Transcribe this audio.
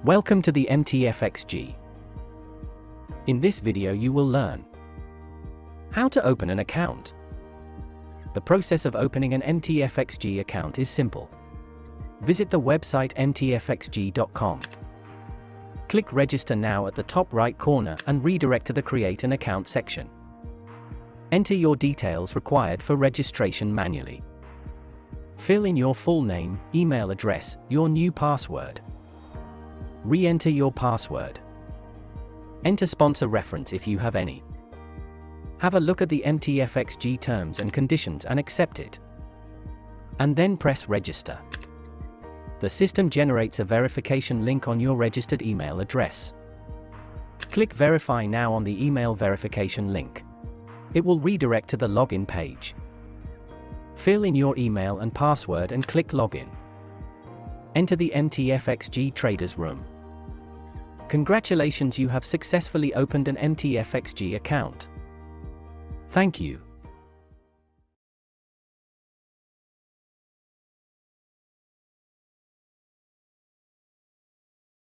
Welcome to the MTFXG. In this video you will learn how to open an account. The process of opening an MTFXG account is simple. Visit the website mtfxg.com. Click Register Now at the top right corner and redirect to the Create an Account section. Enter your details required for registration manually. Fill in your full name, email address, your new password. Re-enter your password. Enter sponsor reference if you have any. Have a look at the MTFXG terms and conditions and accept it. And then press Register. The system generates a verification link on your registered email address. Click Verify Now on the email verification link. It will redirect to the login page. Fill in your email and password and click Login. Enter the MTFXG Traders Room. Congratulations, you have successfully opened an MTFXG account. Thank you.